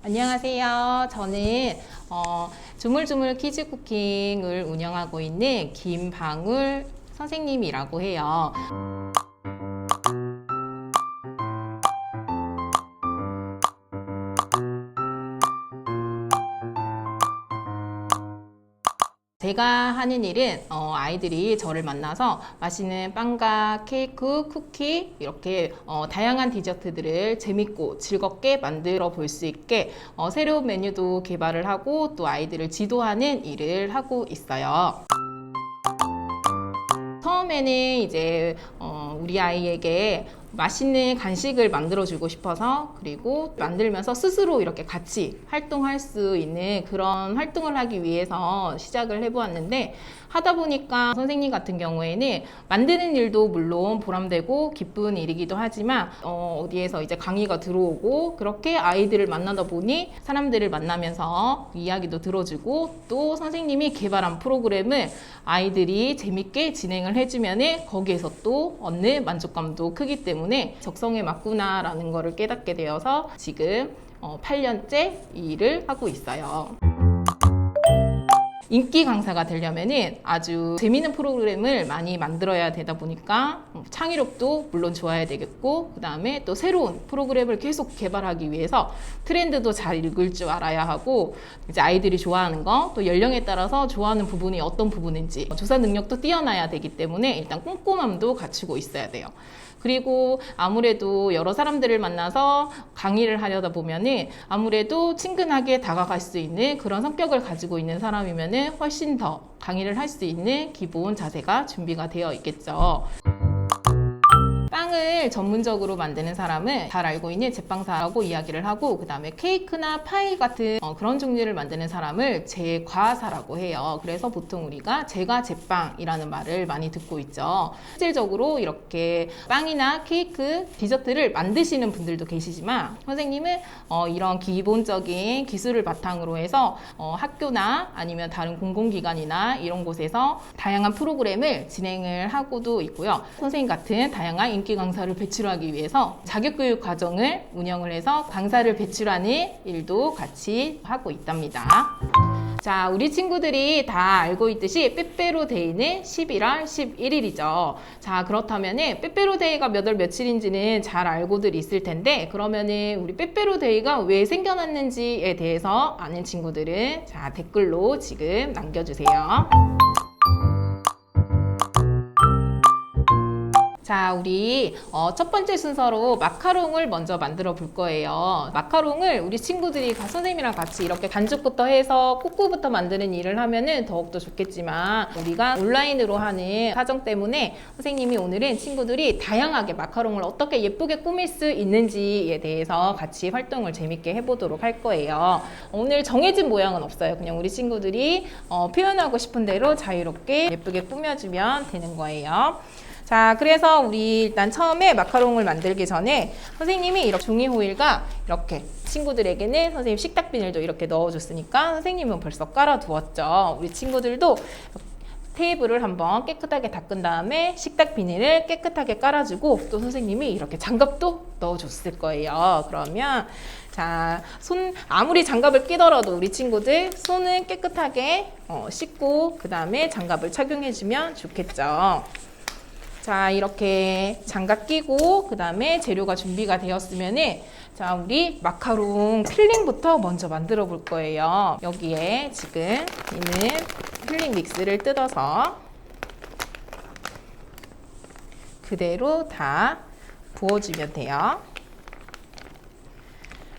안녕하세요. 저는 주물주물 키즈 쿠킹을 운영하고 있는 김방울 선생님이라고 해요. 제가 하는 일은 아이들이 저를 만나서 맛있는 빵과 케이크, 쿠키 이렇게 다양한 디저트들을 재밌고 즐겁게 만들어 볼 수 있게 새로운 메뉴도 개발을 하고 또 아이들을 지도하는 일을 하고 있어요. 처음에는 이제 우리 아이에게 맛있는 간식을 만들어 주고 싶어서, 그리고 만들면서 스스로 이렇게 같이 활동할 수 있는 그런 활동을 하기 위해서 시작을 해보았는데, 하다 보니까 선생님 같은 경우에는 만드는 일도 물론 보람되고 기쁜 일이기도 하지만 어디에서 이제 강의가 들어오고 그렇게 아이들을 만나다 보니 사람들을 만나면서 이야기도 들어주고 또 선생님이 개발한 프로그램을 아이들이 재밌게 진행을 해주면은 거기에서 또 얻는 만족감도 크기 때문에 적성에 맞구나 라는 거를 깨닫게 되어서 지금 8년째 이 일을 하고 있어요. 인기 강사가 되려면은 아주 재미있는 프로그램을 많이 만들어야 되다 보니까 창의력도 물론 좋아야 되겠고, 그 다음에 또 새로운 프로그램을 계속 개발하기 위해서 트렌드도 잘 읽을 줄 알아야 하고, 이제 아이들이 좋아하는 거, 또 연령에 따라서 좋아하는 부분이 어떤 부분인지 조사 능력도 뛰어나야 되기 때문에 일단 꼼꼼함도 갖추고 있어야 돼요. 그리고 아무래도 여러 사람들을 만나서 강의를 하려다 보면은 아무래도 친근하게 다가갈 수 있는 그런 성격을 가지고 있는 사람이면은 훨씬 더 강의를 할 수 있는 기본 자세가 준비가 되어 있겠죠. 빵을 전문적으로 만드는 사람은 잘 알고 있는 제빵사라고 이야기를 하고, 그 다음에 케이크나 파이 같은 그런 종류를 만드는 사람을 제과사라고 해요. 그래서 보통 우리가 제과 제빵이라는 말을 많이 듣고 있죠. 실질적으로 이렇게 빵이나 케이크, 디저트를 만드시는 분들도 계시지만, 선생님은 이런 기본적인 기술을 바탕으로 해서 학교나 아니면 다른 공공기관이나 이런 곳에서 다양한 프로그램을 진행을 하고도 있고요. 선생님 같은 다양한 인기 강사를 배출하기 위해서 자격교육 과정을 운영을 해서 강사를 배출하는 일도 같이 하고 있답니다. 자, 우리 친구들이 다 알고 있듯이 빼빼로데이는 11월 11일이죠. 자, 그렇다면은 빼빼로데이가 몇 월 며칠인지는 잘 알고들 있을 텐데, 그러면은 우리 빼빼로데이가 왜 생겨났는지에 대해서 아는 친구들은 자, 댓글로 지금 남겨주세요. 자, 우리 첫 번째 순서로 마카롱을 먼저 만들어 볼 거예요. 마카롱을 우리 친구들이 선생님이랑 같이 이렇게 반죽부터 해서 쿠쿠부터 만드는 일을 하면은 더욱더 좋겠지만, 우리가 온라인으로 하는 사정 때문에 선생님이 오늘은 친구들이 다양하게 마카롱을 어떻게 예쁘게 꾸밀 수 있는지에 대해서 같이 활동을 재밌게 해보도록 할 거예요. 오늘 정해진 모양은 없어요. 그냥 우리 친구들이 표현하고 싶은 대로 자유롭게 예쁘게 꾸며주면 되는 거예요. 자, 그래서 우리 일단 처음에 마카롱을 만들기 전에 선생님이 이렇게 종이 호일과 이렇게 친구들에게는 선생님 식탁 비닐도 이렇게 넣어줬으니까 선생님은 벌써 깔아두었죠. 우리 친구들도 테이블을 한번 깨끗하게 닦은 다음에 식탁 비닐을 깨끗하게 깔아주고, 또 선생님이 이렇게 장갑도 넣어줬을 거예요. 그러면 자, 아무리 장갑을 끼더라도 우리 친구들 손은 깨끗하게 씻고 그 다음에 장갑을 착용해주면 좋겠죠. 자, 이렇게 장갑 끼고 그 다음에 재료가 준비가 되었으면은, 자, 우리 마카롱 필링부터 먼저 만들어 볼 거예요. 여기에 지금 있는 필링 믹스를 뜯어서 그대로 다 부어주면 돼요.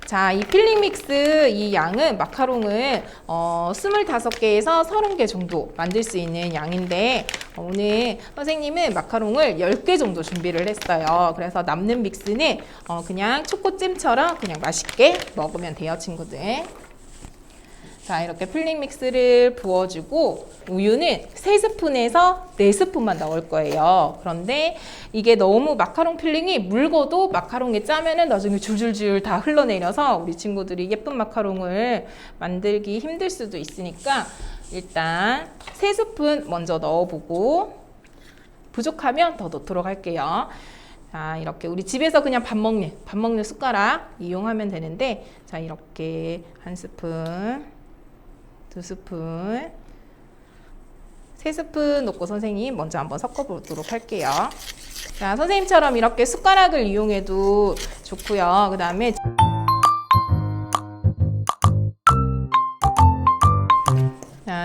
자, 이 필링 믹스 이 양은 마카롱을 25개에서 30개 정도 만들 수 있는 양인데, 오늘 선생님은 마카롱을 10개 정도 준비를 했어요. 그래서 남는 믹스는 그냥 초코잼처럼 그냥 맛있게 먹으면 돼요, 친구들. 자, 이렇게 필링 믹스를 부어주고 우유는 3스푼에서 4스푼만 넣을 거예요. 그런데 이게 너무 마카롱 필링이 묽어도 마카롱이 짜면은 나중에 줄줄줄 다 흘러내려서 우리 친구들이 예쁜 마카롱을 만들기 힘들 수도 있으니까 일단 3스푼 먼저 넣어보고 부족하면 더 넣도록 할게요. 자, 이렇게 우리 집에서 그냥 밥 먹는 숟가락 이용하면 되는데, 자, 이렇게 1스푼, 2스푼, 3스푼 넣고 선생님 먼저 한번 섞어보도록 할게요. 자, 선생님처럼 이렇게 숟가락을 이용해도 좋고요. 그 다음에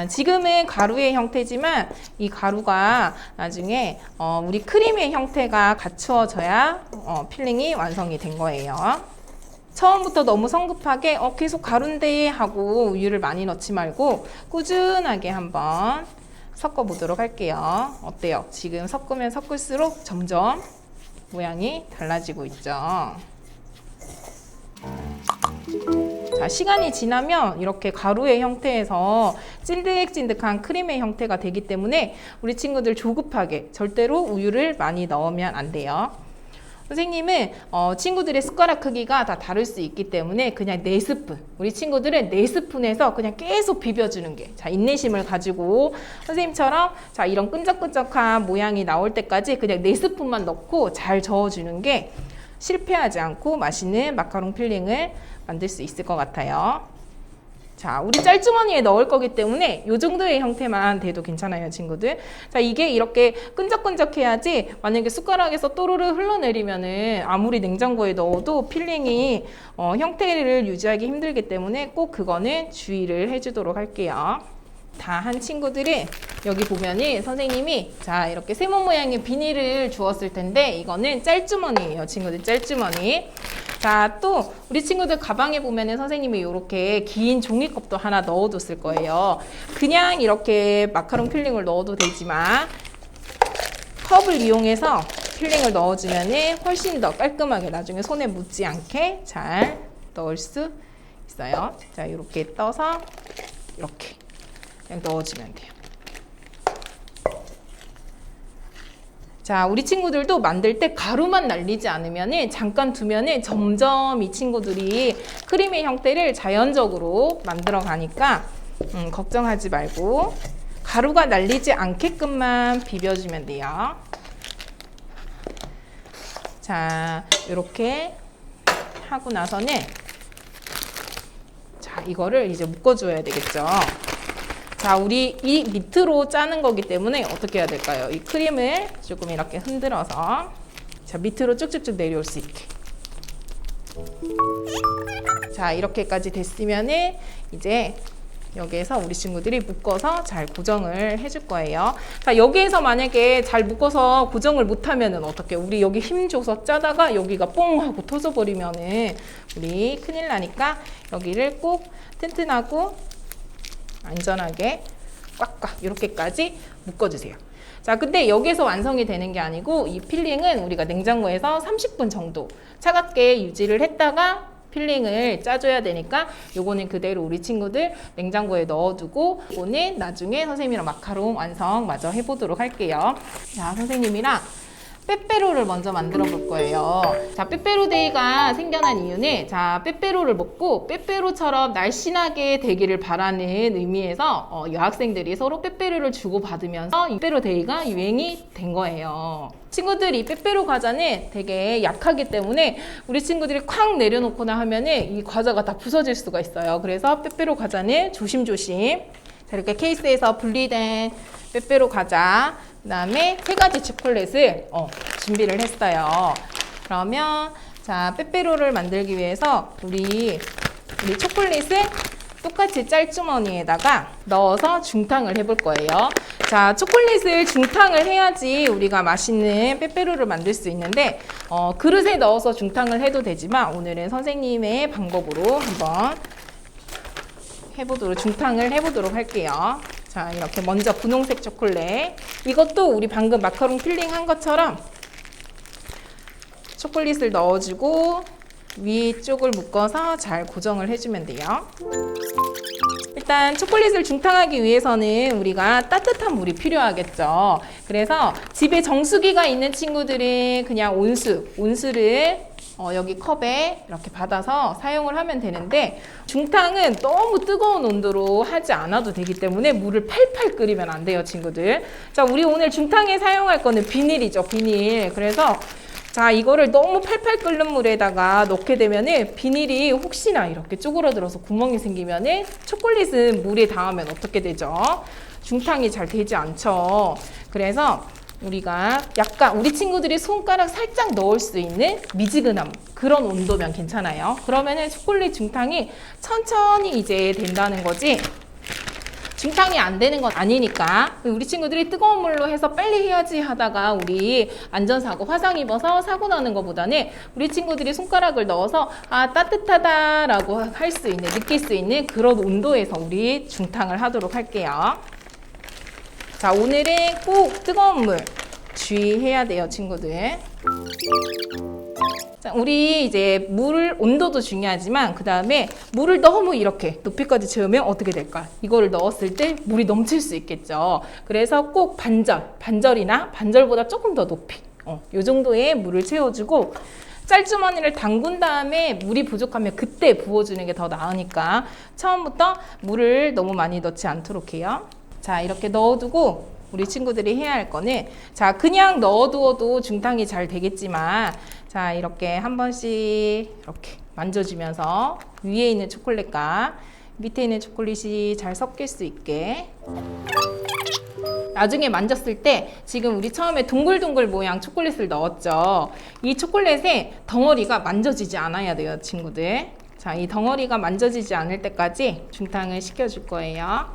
지금은 가루의 형태지만 이 가루가 나중에 우리 크림의 형태가 갖추어져야 필링이 완성이 된 거예요. 처음부터 너무 성급하게 계속 가루인데 하고 우유를 많이 넣지 말고 꾸준하게 한번 섞어 보도록 할게요. 어때요? 지금 섞으면 섞을수록 점점 모양이 달라지고 있죠. 자, 시간이 지나면 이렇게 가루의 형태에서 찐득찐득한 크림의 형태가 되기 때문에 우리 친구들 조급하게 절대로 우유를 많이 넣으면 안 돼요. 선생님은 친구들의 숟가락 크기가 다 다를 수 있기 때문에 그냥 4스푼, 우리 친구들은 4스푼에서 그냥 계속 비벼주는 게, 자, 인내심을 가지고 선생님처럼 자, 이런 끈적끈적한 모양이 나올 때까지 그냥 4스푼만 넣고 잘 저어주는 게 실패하지 않고 맛있는 마카롱 필링을 만들 수 있을 것 같아요. 자, 우리 짤주머니에 넣을 거기 때문에 이 정도의 형태만 돼도 괜찮아요, 친구들. 자, 이게 이렇게 끈적끈적해야지 만약에 숟가락에서 또르르 흘러내리면은 아무리 냉장고에 넣어도 필링이 형태를 유지하기 힘들기 때문에 꼭 그거는 주의를 해주도록 할게요. 다 한 친구들이 여기 보면은 선생님이 자, 이렇게 세모 모양의 비닐을 주었을 텐데 이거는 짤주머니예요, 친구들. 짤주머니. 자, 또 우리 친구들 가방에 보면은 선생님이 이렇게 긴 종이컵도 하나 넣어뒀을 거예요. 그냥 이렇게 마카롱 필링을 넣어도 되지만 컵을 이용해서 필링을 넣어주면은 훨씬 더 깔끔하게 나중에 손에 묻지 않게 잘 넣을 수 있어요. 자, 이렇게 떠서 이렇게 그냥 넣어주면 돼요. 자, 우리 친구들도 만들 때 가루만 날리지 않으면 잠깐 두면 점점 이 친구들이 크림의 형태를 자연적으로 만들어 가니까 걱정하지 말고 가루가 날리지 않게끔만 비벼주면 돼요. 자, 이렇게 하고 나서는 자, 이거를 이제 묶어줘야 되겠죠. 자, 우리 이 밑으로 짜는 거기 때문에 어떻게 해야 될까요? 이 크림을 조금 이렇게 흔들어서 자, 밑으로 쭉쭉쭉 내려올 수 있게. 자, 이렇게까지 됐으면은 이제 여기에서 우리 친구들이 묶어서 잘 고정을 해줄 거예요. 자, 여기에서 만약에 잘 묶어서 고정을 못하면은 어떻게? 우리 여기 힘 줘서 짜다가 여기가 뽕 하고 터져버리면은 우리 큰일 나니까 여기를 꼭 튼튼하고 안전하게 꽉꽉 이렇게까지 묶어주세요. 자, 근데 여기서 완성이 되는 게 아니고 이 필링은 우리가 냉장고에서 30분 정도 차갑게 유지를 했다가 필링을 짜줘야 되니까 요거는 그대로 우리 친구들 냉장고에 넣어두고 요거는 나중에 선생님이랑 마카롱 완성 마저 해보도록 할게요. 자, 선생님이랑 빼빼로를 먼저 만들어 볼 거예요. 자, 빼빼로데이가 생겨난 이유는 자, 빼빼로를 먹고 빼빼로처럼 날씬하게 되기를 바라는 의미에서 여학생들이 서로 빼빼로를 주고받으면서 이 빼빼로데이가 유행이 된 거예요. 친구들 이 빼빼로 과자는 되게 약하기 때문에 우리 친구들이 콱 내려놓거나 하면은 이 과자가 다 부서질 수가 있어요. 그래서 빼빼로 과자는 조심조심 자, 이렇게 케이스에서 분리된 빼빼로 과자 그 다음에 3가지 초콜릿을 준비를 했어요. 그러면 자, 빼빼로를 만들기 위해서 우리 초콜릿을 똑같이 짤주머니에다가 넣어서 중탕을 해볼 거예요. 자, 초콜릿을 중탕을 해야지 우리가 맛있는 빼빼로를 만들 수 있는데 그릇에 넣어서 중탕을 해도 되지만 오늘은 선생님의 방법으로 한번 중탕을 해보도록 할게요. 자, 이렇게 먼저 분홍색 초콜릿 이것도 우리 방금 마카롱 필링 한 것처럼 초콜릿을 넣어주고 위쪽을 묶어서 잘 고정을 해주면 돼요. 일단 초콜릿을 중탕하기 위해서는 우리가 따뜻한 물이 필요하겠죠. 그래서 집에 정수기가 있는 친구들은 그냥 온수를 여기 컵에 이렇게 받아서 사용을 하면 되는데 중탕은 너무 뜨거운 온도로 하지 않아도 되기 때문에 물을 팔팔 끓이면 안 돼요, 친구들. 자, 우리 오늘 중탕에 사용할 거는 비닐이죠, 비닐. 그래서 자, 이거를 너무 팔팔 끓는 물에다가 넣게 되면은 비닐이 혹시나 이렇게 쪼그라들어서 구멍이 생기면은 초콜릿은 물에 닿으면 어떻게 되죠? 중탕이 잘 되지 않죠. 그래서 우리가 약간 우리 친구들이 손가락 살짝 넣을 수 있는 미지근함 그런 온도면 괜찮아요. 그러면은 초콜릿 중탕이 천천히 이제 된다는 거지. 중탕이 안 되는 건 아니니까 우리 친구들이 뜨거운 물로 해서 빨리 해야지 하다가 우리 안전사고 화상 입어서 사고 나는 것보다는 우리 친구들이 손가락을 넣어서 아 따뜻하다 라고 할 수 있는 느낄 수 있는 그런 온도에서 우리 중탕을 하도록 할게요. 자, 오늘은 꼭 뜨거운 물 주의해야 돼요, 친구들. 자, 우리 이제 물 온도도 중요하지만 그 다음에 물을 너무 이렇게 높이까지 채우면 어떻게 될까? 이거를 넣었을 때 물이 넘칠 수 있겠죠. 그래서 꼭 반절이나 반절보다 조금 더 높이 이 정도의 물을 채워주고 짤주머니를 담근 다음에 물이 부족하면 그때 부어주는 게 더 나으니까 처음부터 물을 너무 많이 넣지 않도록 해요. 자, 이렇게 넣어두고 우리 친구들이 해야 할 거는 자, 그냥 넣어두어도 중탕이 잘 되겠지만 자, 이렇게 한 번씩 이렇게 만져주면서 위에 있는 초콜릿과 밑에 있는 초콜릿이 잘 섞일 수 있게 나중에 만졌을 때 지금 우리 처음에 동글동글 모양 초콜릿을 넣었죠. 이 초콜릿의 덩어리가 만져지지 않아야 돼요, 친구들. 자, 이 덩어리가 만져지지 않을 때까지 중탕을 시켜줄 거예요.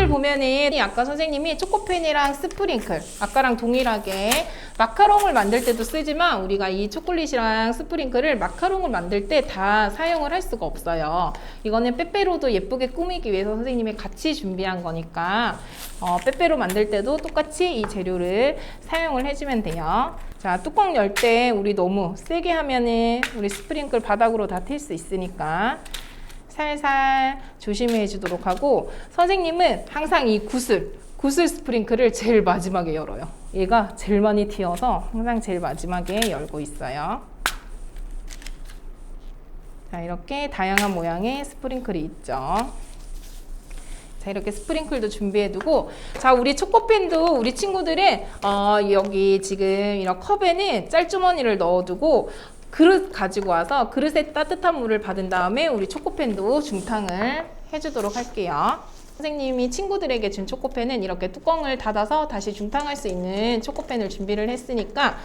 보면은 아까 선생님이 초코펜이랑 스프링클 아까랑 동일하게 마카롱을 만들 때도 쓰지만 우리가 이 초콜릿이랑 스프링클을 마카롱을 만들 때 다 사용을 할 수가 없어요. 이거는 빼빼로도 예쁘게 꾸미기 위해서 선생님이 같이 준비한 거니까 빼빼로 만들 때도 똑같이 이 재료를 사용을 해주면 돼요. 자, 뚜껑 열 때 우리 너무 세게 하면은 우리 스프링클 바닥으로 다 튈 수 있으니까 살살 조심해 주도록 하고 선생님은 항상 이 구슬 스프링클을 제일 마지막에 열어요. 얘가 제일 많이 튀어서 항상 제일 마지막에 열고 있어요. 자, 이렇게 다양한 모양의 스프링클이 있죠. 자, 이렇게 스프링클도 준비해 두고 자, 우리 초코펜도 우리 친구들은 여기 지금 이런 컵에는 짤주머니를 넣어 두고 그릇 가지고 와서 그릇에 따뜻한 물을 받은 다음에 우리 초코펜도 중탕을 해주도록 할게요. 선생님이 친구들에게 준 초코펜은 이렇게 뚜껑을 닫아서 다시 중탕할 수 있는 초코펜을 준비를 했으니까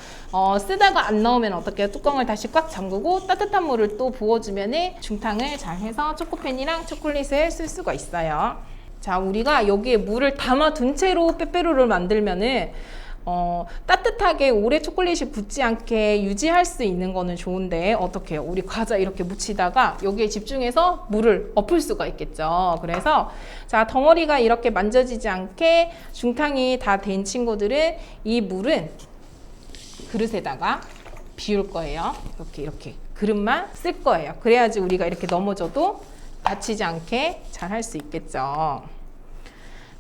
쓰다가 안 나오면 어떡해요? 뚜껑을 다시 꽉 잠그고 따뜻한 물을 또 부어주면 중탕을 잘 해서 초코펜이랑 초콜릿을 쓸 수가 있어요. 자, 우리가 여기에 물을 담아둔 채로 빼빼로를 만들면은 따뜻하게 오래 초콜릿이 붙지 않게 유지할 수 있는 거는 좋은데 어떻게 해요? 우리 과자 이렇게 묻히다가 여기에 집중해서 물을 엎을 수가 있겠죠. 그래서 자, 덩어리가 이렇게 만져지지 않게 중탕이 다 된 친구들은 이 물은 그릇에다가 비울 거예요. 이렇게 그릇만 쓸 거예요. 그래야지 우리가 이렇게 넘어져도 다치지 않게 잘 할 수 있겠죠.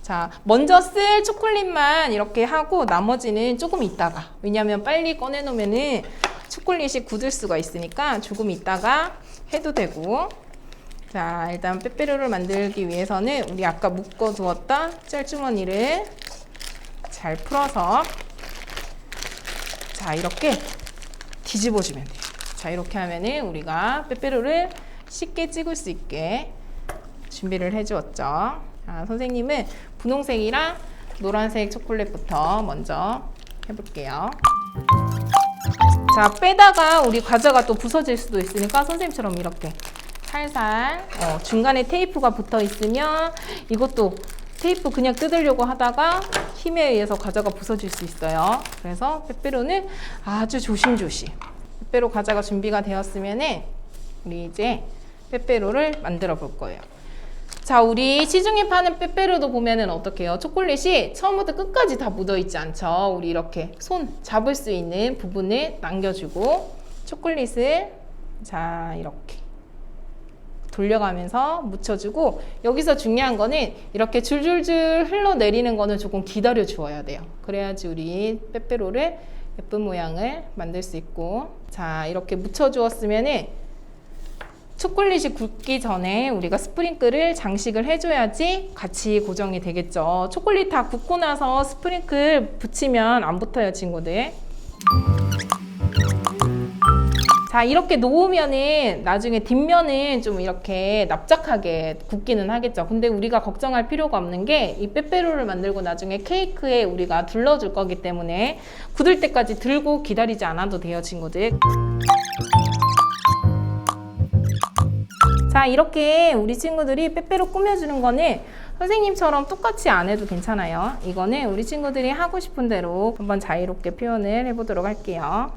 자, 먼저 쓸 초콜릿만 이렇게 하고 나머지는 조금 있다가 왜냐하면 빨리 꺼내놓으면은 초콜릿이 굳을 수가 있으니까 조금 있다가 해도 되고 자, 일단 빼빼로를 만들기 위해서는 우리 아까 묶어두었던 짤주머니를 잘 풀어서 자, 이렇게 뒤집어주면 돼요. 자, 이렇게 하면은 우리가 빼빼로를 쉽게 찍을 수 있게 준비를 해주었죠. 자, 선생님은 분홍색이랑 노란색 초콜릿부터 먼저 해볼게요. 자, 빼다가 우리 과자가 또 부서질 수도 있으니까 선생님처럼 이렇게 살살 중간에 테이프가 붙어 있으면 이것도 테이프 그냥 뜯으려고 하다가 힘에 의해서 과자가 부서질 수 있어요. 그래서 빼빼로는 아주 조심조심 빼빼로 과자가 준비가 되었으면 우리 이제 빼빼로를 만들어 볼 거예요. 자, 우리 시중에 파는 빼빼로도 보면은 어떻게 해요? 초콜릿이 처음부터 끝까지 다 묻어있지 않죠? 우리 이렇게 손 잡을 수 있는 부분을 남겨주고 초콜릿을 자, 이렇게 돌려가면서 묻혀주고 여기서 중요한 거는 이렇게 줄줄줄 흘러내리는 거는 조금 기다려 주어야 돼요. 그래야지 우리 빼빼로를 예쁜 모양을 만들 수 있고 자, 이렇게 묻혀주었으면은 초콜릿이 굳기 전에 우리가 스프링클을 장식을 해줘야지 같이 고정이 되겠죠. 초콜릿 다 굽고 나서 스프링클 붙이면 안 붙어요, 친구들. 자, 이렇게 놓으면은 나중에 뒷면은 좀 이렇게 납작하게 굽기는 하겠죠. 근데 우리가 걱정할 필요가 없는 게 이 빼빼로를 만들고 나중에 케이크에 우리가 둘러줄 거기 때문에 굳을 때까지 들고 기다리지 않아도 돼요, 친구들. 자, 이렇게 우리 친구들이 빼빼로 꾸며주는 거는 선생님처럼 똑같이 안 해도 괜찮아요. 이거는 우리 친구들이 하고 싶은 대로 한번 자유롭게 표현을 해보도록 할게요.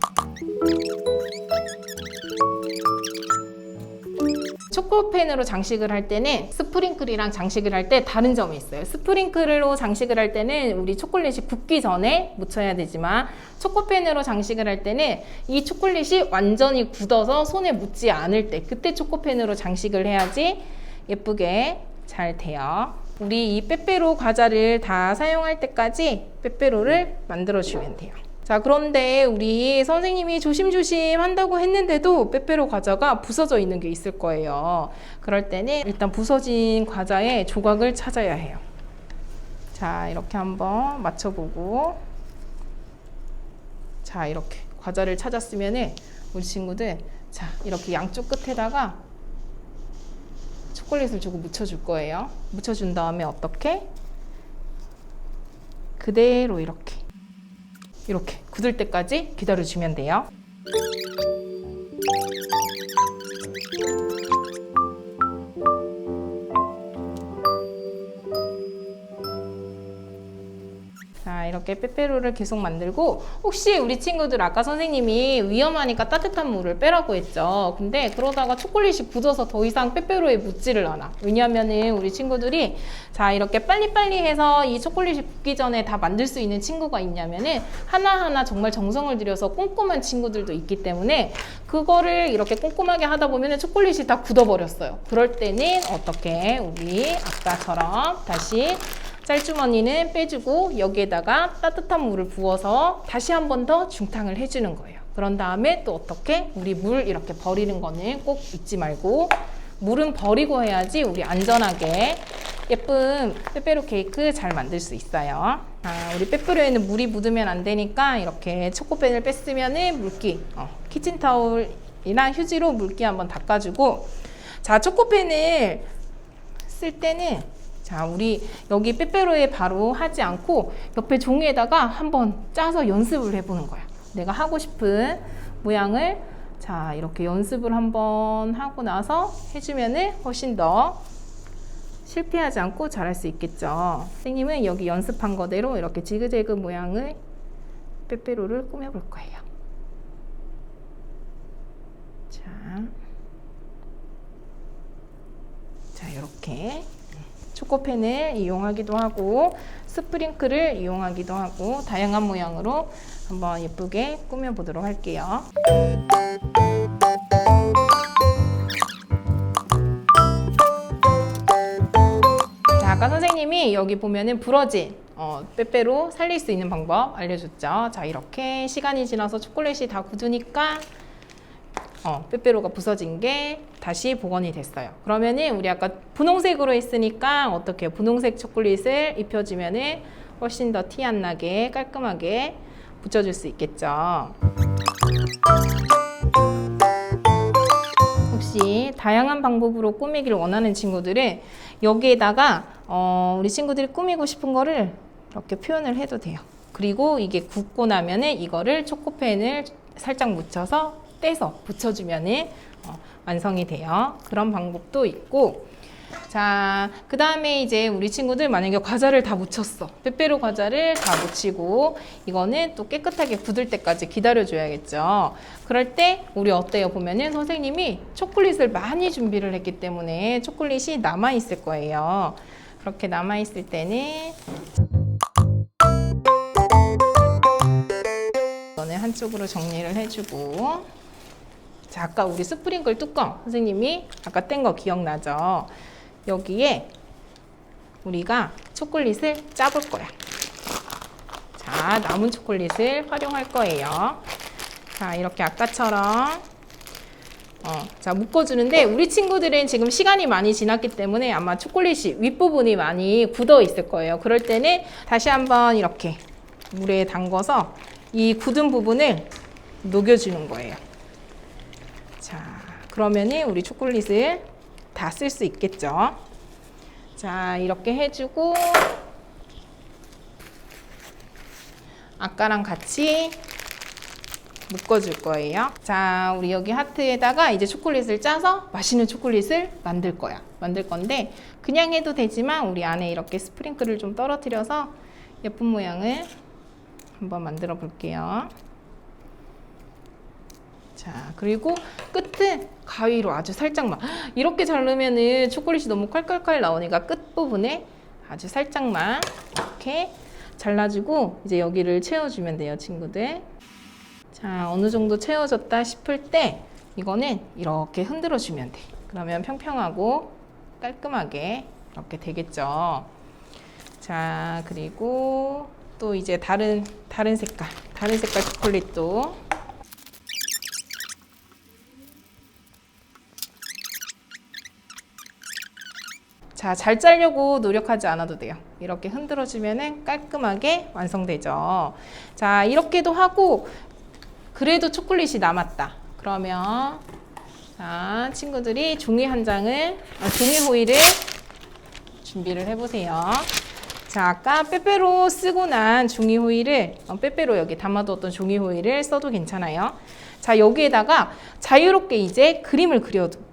초코펜으로 장식을 할 때는 스프링클이랑 장식을 할 때 다른 점이 있어요. 스프링클로 장식을 할 때는 우리 초콜릿이 굽기 전에 묻혀야 되지만 초코펜으로 장식을 할 때는 이 초콜릿이 완전히 굳어서 손에 묻지 않을 때 그때 초코펜으로 장식을 해야지 예쁘게 잘 돼요. 우리 이 빼빼로 과자를 다 사용할 때까지 빼빼로를 만들어 주면 돼요. 자, 그런데 우리 선생님이 조심조심 한다고 했는데도 빼빼로 과자가 부서져 있는 게 있을 거예요. 그럴 때는 일단 부서진 과자의 조각을 찾아야 해요. 자, 이렇게 한번 맞춰보고, 자, 이렇게 과자를 찾았으면은 우리 친구들, 자, 이렇게 양쪽 끝에다가 초콜릿을 주고 묻혀줄 거예요. 묻혀준 다음에 어떻게? 그대로 이렇게 굳을 때까지 기다려주면 돼요. 자, 이렇게 빼빼로를 계속 만들고, 혹시 우리 친구들 아까 선생님이 위험하니까 따뜻한 물을 빼라고 했죠. 근데 그러다가 초콜릿이 굳어서 더 이상 빼빼로에 묻지를 않아. 왜냐면은 우리 친구들이 자, 이렇게 빨리빨리 해서 이 초콜릿이 굳기 전에 다 만들 수 있는 친구가 있냐면은 하나하나 정말 정성을 들여서 꼼꼼한 친구들도 있기 때문에 그거를 이렇게 꼼꼼하게 하다 보면은 초콜릿이 다 굳어버렸어요. 그럴 때는 어떻게 우리 아까처럼 다시 짤주머니는 빼주고 여기에다가 따뜻한 물을 부어서 다시 한 번 더 중탕을 해주는 거예요. 그런 다음에 또 어떻게 우리 물 이렇게 버리는 거는 꼭 잊지 말고 물은 버리고 해야지 우리 안전하게 예쁜 빼빼로 케이크 잘 만들 수 있어요. 우리 빼빼로에는 물이 묻으면 안 되니까 이렇게 초코펜을 뺐으면은 물기 키친타올이나 휴지로 물기 한번 닦아주고, 자, 초코펜을 쓸 때는 자, 우리 여기 빼빼로에 바로 하지 않고 옆에 종이에다가 한번 짜서 연습을 해보는 거야. 내가 하고 싶은 모양을 자, 이렇게 연습을 한번 하고 나서 해주면은 훨씬 더 실패하지 않고 잘할 수 있겠죠. 선생님은 여기 연습한 거대로 이렇게 지그재그 모양의 빼빼로를 꾸며볼 거예요. 자, 이렇게 초코펜을 이용하기도 하고 스프링클을 이용하기도 하고 다양한 모양으로 한번 예쁘게 꾸며보도록 할게요. 자, 아까 선생님이 여기 보면은 부러진 빼빼로 살릴 수 있는 방법 알려줬죠. 자, 이렇게 시간이 지나서 초콜릿이 다 굳으니까 빼빼로가 부서진 게 다시 복원이 됐어요. 그러면은 우리 아까 분홍색으로 했으니까 어떻게 분홍색 초콜릿을 입혀주면은 훨씬 더 티 안 나게 깔끔하게 붙여줄 수 있겠죠. 혹시 다양한 방법으로 꾸미기를 원하는 친구들은 여기에다가 우리 친구들이 꾸미고 싶은 거를 이렇게 표현을 해도 돼요. 그리고 이게 굳고 나면은 이거를 초코펜을 살짝 묻혀서 떼서 붙여주면은 완성이 돼요. 그런 방법도 있고, 자, 그 다음에 이제 우리 친구들 만약에 과자를 다 묻혔어. 빼빼로 과자를 다 묻히고 이거는 또 깨끗하게 굳을 때까지 기다려줘야겠죠. 그럴 때 우리 어때요? 보면은 선생님이 초콜릿을 많이 준비를 했기 때문에 초콜릿이 남아있을 거예요. 그렇게 남아있을 때는 이거는 한쪽으로 정리를 해주고, 자, 아까 우리 스프링클 뚜껑 선생님이 아까 뗀 거 기억나죠? 여기에 우리가 초콜릿을 짜볼 거야. 자, 남은 초콜릿을 활용할 거예요. 자, 이렇게 아까처럼 자, 묶어주는데 우리 친구들은 지금 시간이 많이 지났기 때문에 아마 초콜릿이 윗부분이 많이 굳어 있을 거예요. 그럴 때는 다시 한번 이렇게 물에 담궈서 이 굳은 부분을 녹여주는 거예요. 자, 그러면은 우리 초콜릿을 다 쓸 수 있겠죠. 자, 이렇게 해주고 아까랑 같이 묶어줄 거예요. 자, 우리 여기 하트에다가 이제 초콜릿을 짜서 맛있는 초콜릿을 만들 거야. 만들 건데 그냥 해도 되지만 우리 안에 이렇게 스프링클을 좀 떨어뜨려서 예쁜 모양을 한번 만들어 볼게요. 자, 그리고 끝은 가위로 아주 살짝만 이렇게 자르면은 초콜릿이 너무 칼칼칼 나오니까 끝부분에 아주 살짝만 이렇게 잘라주고 이제 여기를 채워주면 돼요, 친구들. 자, 어느 정도 채워졌다 싶을 때 이거는 이렇게 흔들어 주면 돼. 그러면 평평하고 깔끔하게 이렇게 되겠죠. 자, 그리고 또 이제 다른 색깔 초콜릿도 자, 잘 짜려고 노력하지 않아도 돼요. 이렇게 흔들어 주면은 깔끔하게 완성되죠. 자, 이렇게도 하고 그래도 초콜릿이 남았다. 그러면 자, 친구들이 종이 한 장을 종이 호일을 준비를 해보세요. 자, 아까 빼빼로 쓰고 난 종이 호일을 빼빼로 여기 담아두었던 종이 호일을 써도 괜찮아요. 자, 여기에다가 자유롭게 이제 그림을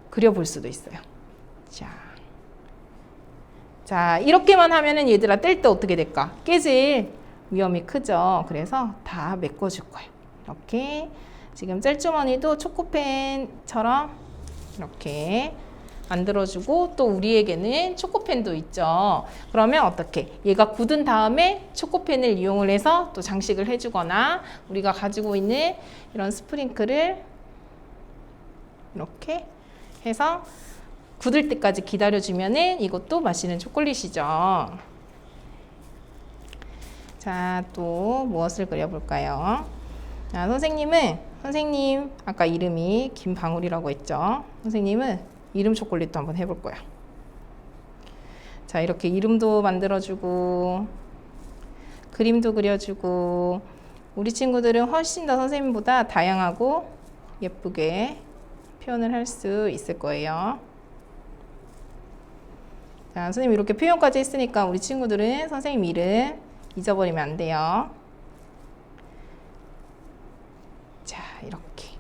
그려볼 수도 있어요. 자, 이렇게만 하면은 얘들아 뗄 때 어떻게 될까? 깨질 위험이 크죠. 그래서 다 메꿔줄 거예요. 이렇게 지금 짤주머니도 초코펜처럼 이렇게 만들어주고 또 우리에게는 초코펜도 있죠. 그러면 어떻게? 얘가 굳은 다음에 초코펜을 이용을 해서 또 장식을 해주거나 우리가 가지고 있는 이런 스프링클을 이렇게 해서 굳을 때까지 기다려주면은 이것도 맛있는 초콜릿이죠. 자, 또 무엇을 그려볼까요? 자, 선생님 아까 이름이 김방울이라고 했죠. 선생님은 이름 초콜릿도 한번 해볼 거야. 자, 이렇게 이름도 만들어주고 그림도 그려주고 우리 친구들은 훨씬 더 선생님보다 다양하고 예쁘게 표현을 할 수 있을 거예요. 자, 선생님 이렇게 표현까지 했으니까 우리 친구들은 선생님 이름 잊어버리면 안 돼요. 자, 이렇게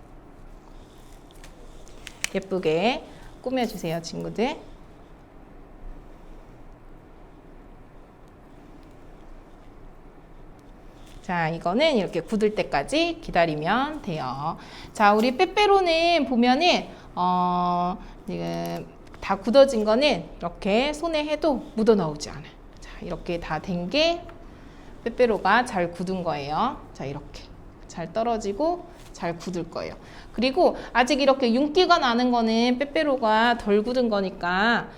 예쁘게 꾸며주세요, 친구들. 자, 이거는 이렇게 굳을 때까지 기다리면 돼요. 자, 우리 빼빼로는 보면은 지금 다 굳어진 거는 이렇게 손에 해도 묻어 나오지 않아요. 자, 이렇게 다 된 게 빼빼로가 잘 굳은 거예요. 자, 이렇게 잘 떨어지고 잘 굳을 거예요. 그리고 아직 이렇게 윤기가 나는 거는 빼빼로가 덜 굳은 거니까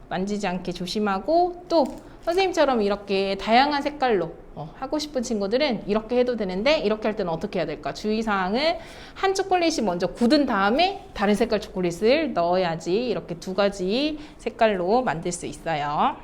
만지지 않게 조심하고 또 선생님처럼 이렇게 다양한 색깔로 하고 싶은 친구들은 이렇게 해도 되는데 이렇게 할 때는 어떻게 해야 될까? 주의사항은 한 초콜릿이 먼저 굳은 다음에 다른 색깔 초콜릿을 넣어야지 이렇게 두 가지 색깔로 만들 수 있어요.